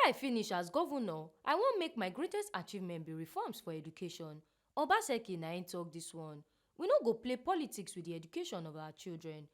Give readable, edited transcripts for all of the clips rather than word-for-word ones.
I finish as governor, I wan make my greatest achievement be reforms for education. Obaseki na im talk dis one. We no go play politics with the education of our children.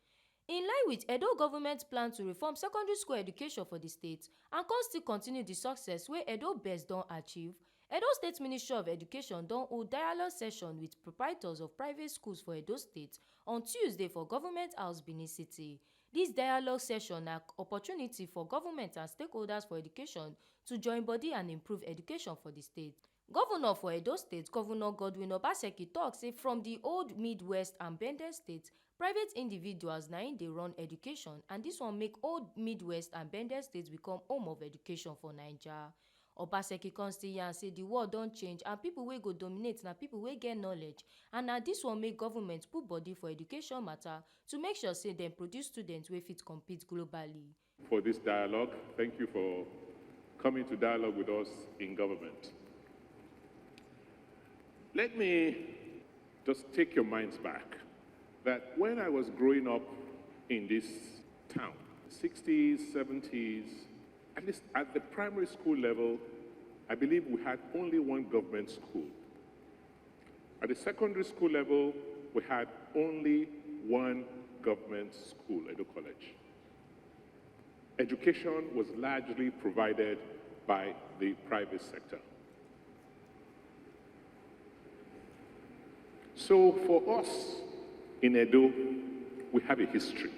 In line with Edo government plan to reform secondary school education for the state and con still continue the success wey Edo best don achieve, Edo State Ministry of Education don hold dialogue session with proprietors of private schools for Edo State on Tuesday for Government House, Benin City. Dis dialogue session na opportunity for government and stakeholders for education to join body and improve education for the state. Governor for Edo State, Govunor Godwin Obaseki tok say from the old Midwest and Bendel State, private individuals na im dey run education and dis one make old Midwest and Bendel States become home of education for Naija. Obaseki con still yarn say the world don change and people wey go dominate na people wey get knowledge, and na dis one make government put body for education matter to make sure say dem produce students wey fit compete globally. For this dialogue, thank you for coming to dialogue with us in government. Let me just take your minds back that when I was growing up in this town, 60s, 70s, at least at the primary school level, I believe we had only one government school. At the secondary school level, we had only one government school, Edo College. Education was largely provided by the private sector. So for us in Edo, we have a history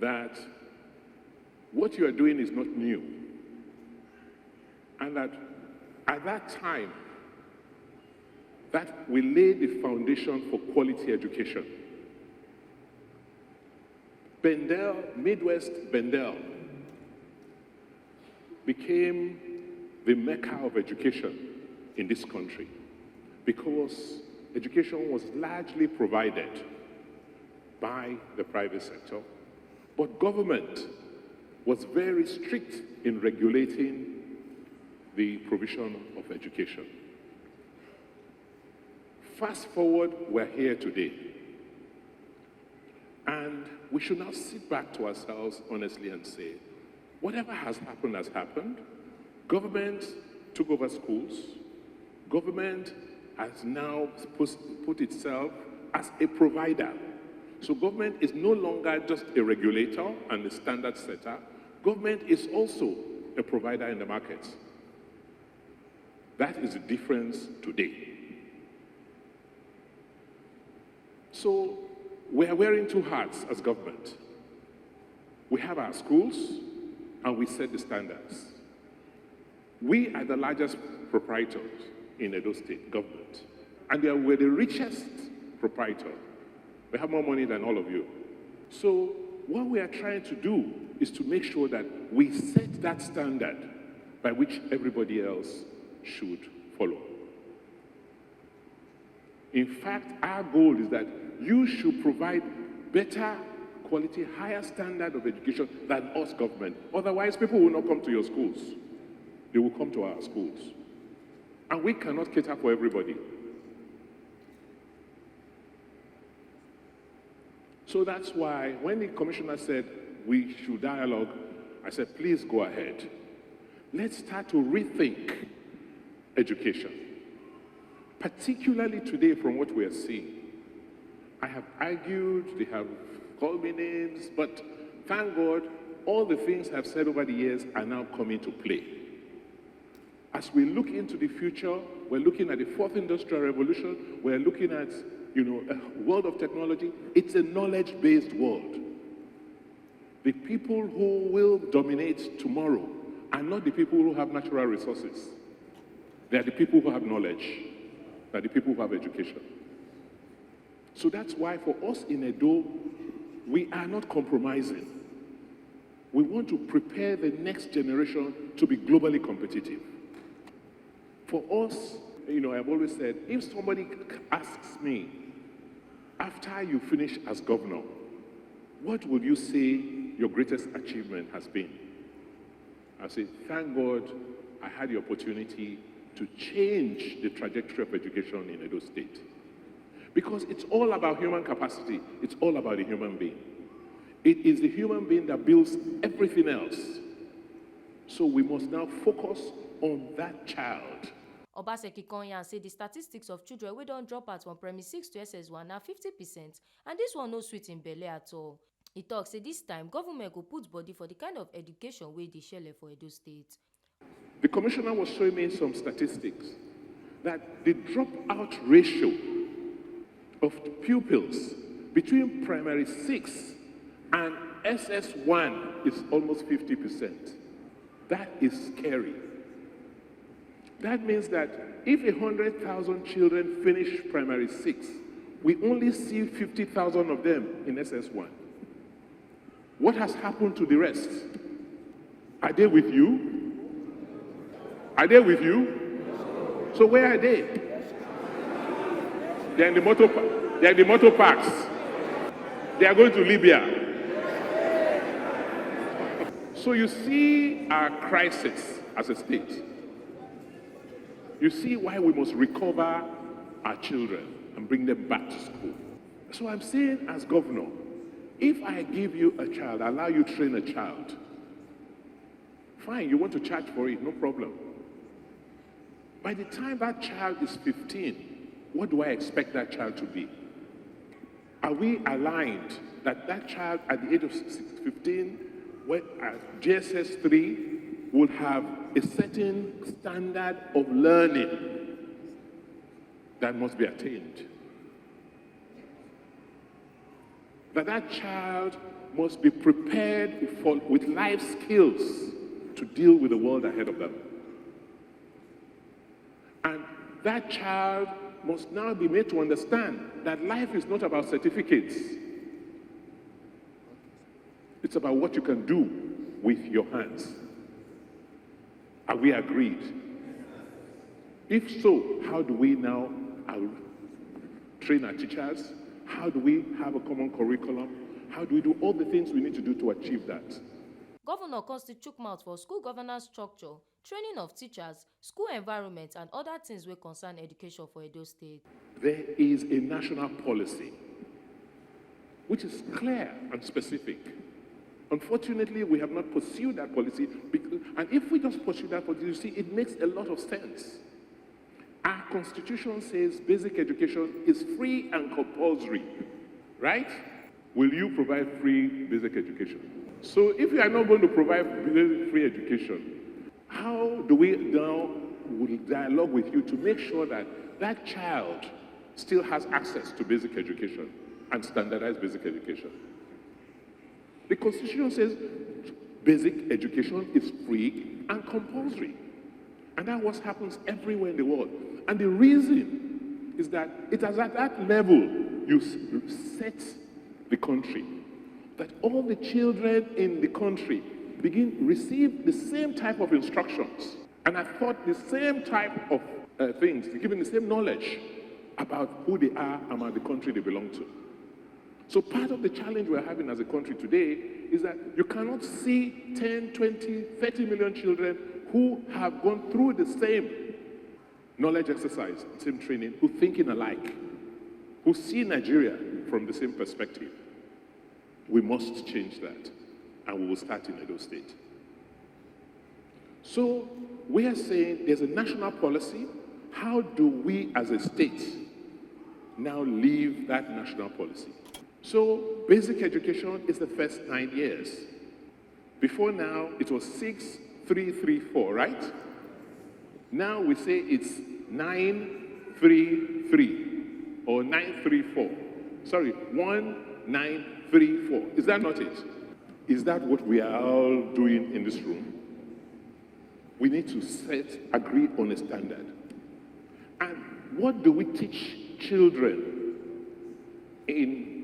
that what you are doing is not new. And that at that time, that we laid the foundation for quality education. Bendel, Midwest Bendel, became the mecca of education in this country because education was largely provided by the private sector, but government was very strict in regulating the provision of education. Fast forward, we're here today. And we should now sit back to ourselves honestly and say, whatever has happened. Government took over schools. Government has now put itself as a provider. So government is no longer just a regulator and a standard setter. Government is also a provider in the markets. That is the difference today. So we are wearing two hats as government. We have our schools and we set the standards. We are the largest proprietors in Edo State government. And we're the richest proprietor. We have more money than all of you. So what we are trying to do is to make sure that we set that standard by which everybody else should follow. In fact, our goal is that you should provide better quality, higher standard of education than us government. Otherwise, people will not come to your schools. They will come to our schools. And we cannot cater for everybody. So that's why when the commissioner said we should dialogue, I said, please go ahead. Let's start to rethink education. Particularly today from what we are seeing. I have argued, they have called me names, but thank God, all the things I've said over the years are now coming to play. As we look into the future, we're looking at the fourth industrial revolution, we're looking at, a world of technology. It's a knowledge-based world. The people who will dominate tomorrow are not the people who have natural resources. They are the people who have knowledge. They are the people who have education. So that's why for us in Edo, we are not compromising. We want to prepare the next generation to be globally competitive. For us, I've always said, if somebody asks me, after you finish as governor, what would you say your greatest achievement has been? I say, thank God I had the opportunity to change the trajectory of education in Edo State. Because it's all about human capacity. It's all about the human being. It is the human being that builds everything else. So we must now focus on that child. Obaseki Konya say the statistics of children wey don drop out from primary 6 to SS1 na 50%, and this one no sweet in belle at all. E tok say this time government go put body for the kind of education wey dey shele for Edo State. The commissioner was showing me some statistics that the dropout ratio of pupils between primary 6 and SS1 is almost 50%. That is scary. That means that if 100,000 children finish primary 6, we only see 50,000 of them in SS1. What has happened to the rest? Are they with you? Are they with you? So where are they? They're in the motor parks. They are going to Libya. So you see our crisis as a state. You see why we must recover our children and bring them back to school. So I'm saying as governor, if I give you a child, allow you to train a child, fine, you want to charge for it, no problem. By the time that child is 15, what do I expect that child to be? Are we aligned that that child at the age of 15, when at GSS 3, will have a certain standard of learning that must be attained? That that child must be prepared with life skills to deal with the world ahead of them. And that child must now be made to understand that life is not about certificates. It's about what you can do with your hands. Are we agreed? If so, how do we now train our teachers? How do we have a common curriculum? How do we do all the things we need to do to achieve that? Governor Consti chook mouth for school governance structure, training of teachers, school environment, and other things wey concern education for Edo State. There is a national policy which is clear and specific. Unfortunately, we have not pursued that policy, and if we just pursue that policy, you see, it makes a lot of sense. Our constitution says basic education is free and compulsory, right? Will you provide free basic education? So if you are not going to provide free education, how do we now dialogue with you to make sure that that child still has access to basic education and standardized basic education? The Constitution says basic education is free and compulsory. And that's what happens everywhere in the world. And the reason is that it is at that level you set the country, that all the children in the country receive the same type of instructions and are taught the same type of things, given the same knowledge about who they are and about the country they belong to. So part of the challenge we're having as a country today is that you cannot see 10, 20, 30 million children who have gone through the same knowledge exercise, same training, who think alike, who see Nigeria from the same perspective. We must change that, and we will start in Edo State. So we are saying there's a national policy. How do we as a state now live that national policy? So basic education is the first 9 years. Before now, it was 6, 3, 3, 4, right? Now we say it's 9, 3, 3, or 9, 3, 4. Sorry, 1, 9, 3, 4. Is that not it? Is that what we are all doing in this room? We need to agree on a standard. And what do we teach children in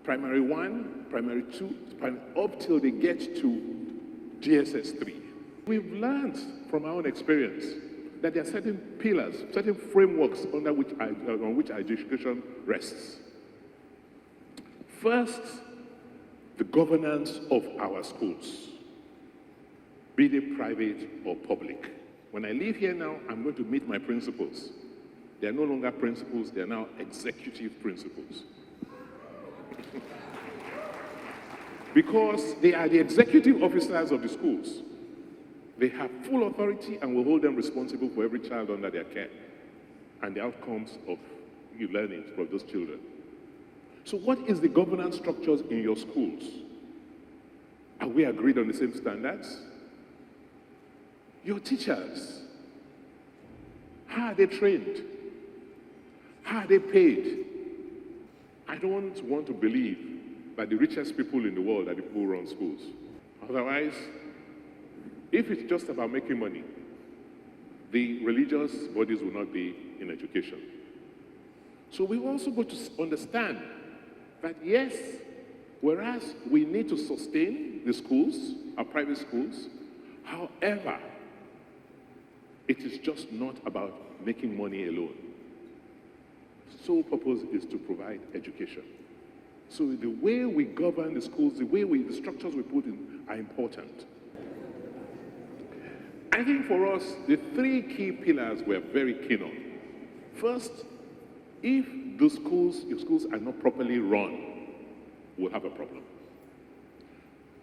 primary 1, primary 2, up till they get to GSS 3? We've learned from our own experience that there are certain pillars, certain frameworks on which our education rests. First, the governance of our schools, be they private or public. When I leave here now, I'm going to meet my principals. They are no longer principals, they are now executive principals. Because they are the executive officers of the schools. They have full authority and will hold them responsible for every child under their care and the outcomes of learning from those children. So what is the governance structures in your schools? Are we agreed on the same standards? Your teachers, how are they trained? How are they paid? I don't want to believe that the richest people in the world are the people who run schools. Otherwise, if it's just about making money, the religious bodies will not be in education. So we also got to understand that yes, whereas we need to sustain the schools, our private schools, however, it is just not about making money alone. Sole purpose is to provide education. So the way we govern the schools, the structures we put in are important. I think for us, the three key pillars we're very keen on. First, if your schools are not properly run, we'll have a problem.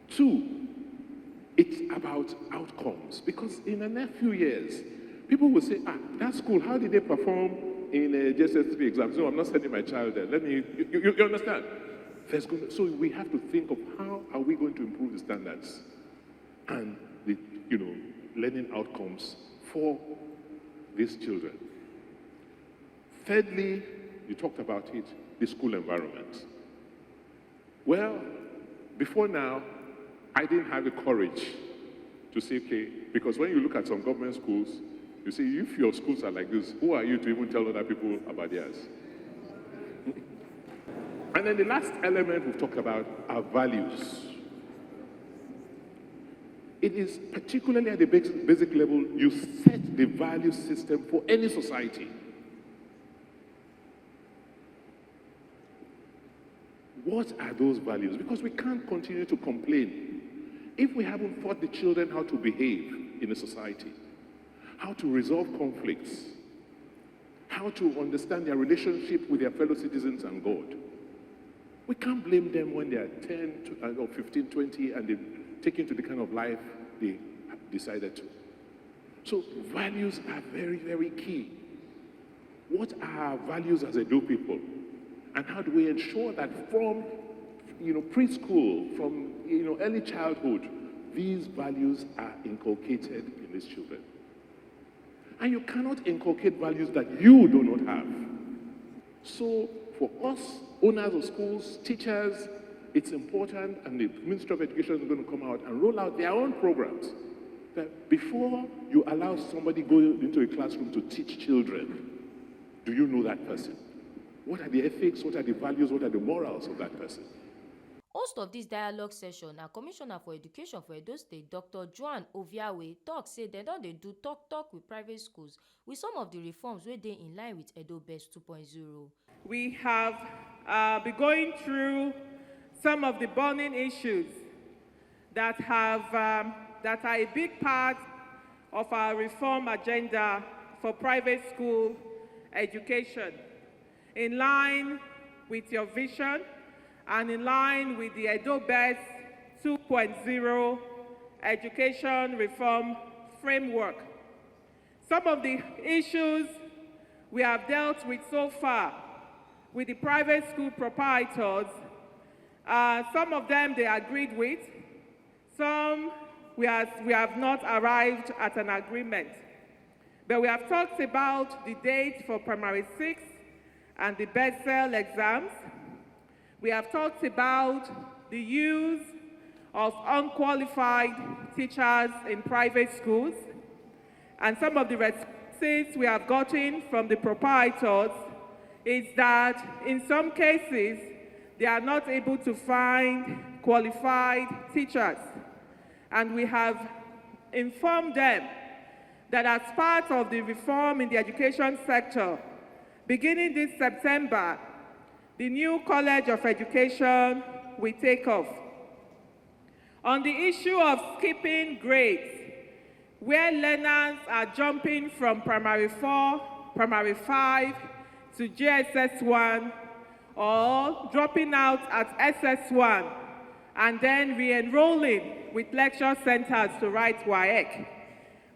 Two, it's about outcomes, because in the next few years, people will say, that school, how did they perform in a JSS3 exam? So I'm not sending my child there. You understand? So we have to think of how are we going to improve the standards and the, learning outcomes for these children. Thirdly, you talked about it, the school environment. Well, before now, I didn't have the courage to say, okay, because when you look at some government schools, you see, if your schools are like this, who are you to even tell other people about theirs? And then the last element we've talked about are values. It is particularly at the basic level, you set the value system for any society. What are those values? Because we can't continue to complain if we haven't taught the children how to behave in a society, how to resolve conflicts, how to understand their relationship with their fellow citizens and God. We can't blame them when they are 10 or 15, 20, and they take into the kind of life they decided to. So values are very, very key. What are our values as Edo people? And how do we ensure that from preschool, from early childhood, these values are inculcated in these children? And you cannot inculcate values that you do not have. So for us, owners of schools, teachers, it's important, and the Ministry of Education is going to come out and roll out their own programs, that before you allow somebody go into a classroom to teach children, do you know that person? What are the ethics, what are the values, what are the morals of that person? Host of this dialogue session na Commissioner for Education for Edo State, Dr. Joan Oviawe, tok say dem don dey do talk with private schools with some of the reforms wey dey in line with Edo Best 2.0. We have been going through some of the burning issues that are a big part of our reform agenda for private school education, in line with your vision and in line with the Edo Best 2.0 education reform framework. Some of the issues we have dealt with so far with the private school proprietors, some of them they agreed with, some we have not arrived at an agreement. But we have talked about the date for primary 6 and the BESL exams. We have talked about the use of unqualified teachers in private schools. And some of the responses we have gotten from the proprietors is that in some cases, they are not able to find qualified teachers. And we have informed them that as part of the reform in the education sector, beginning this September, the new College of Education will take off. On the issue of skipping grades, where learners are jumping from primary 4, primary 5 to JSS1, or dropping out at SS1, and then re-enrolling with lecture centers to write WAEC.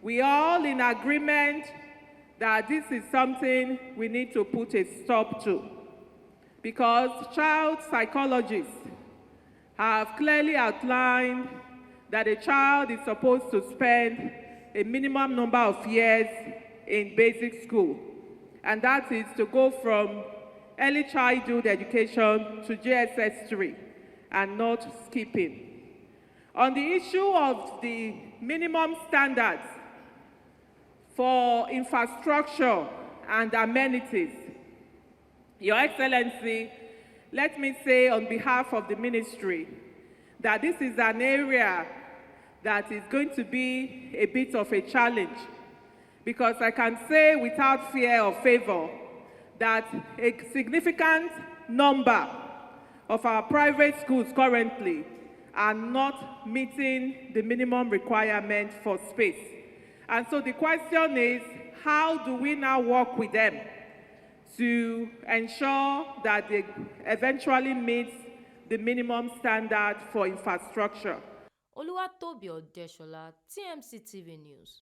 We all in agreement that this is something we need to put a stop to, because child psychologists have clearly outlined that a child is supposed to spend a minimum number of years in basic school, and that is to go from early childhood education to JSS 3 and not skipping. On the issue of the minimum standards for infrastructure and amenities, Your Excellency, let me say on behalf of the ministry that this is an area that is going to be a bit of a challenge, because I can say without fear or favor that a significant number of our private schools currently are not meeting the minimum requirement for space. And so the question is, how do we now work with them to ensure that they eventually meet the minimum standard for infrastructure? Oluwatobi Odeshola, TMC TV News.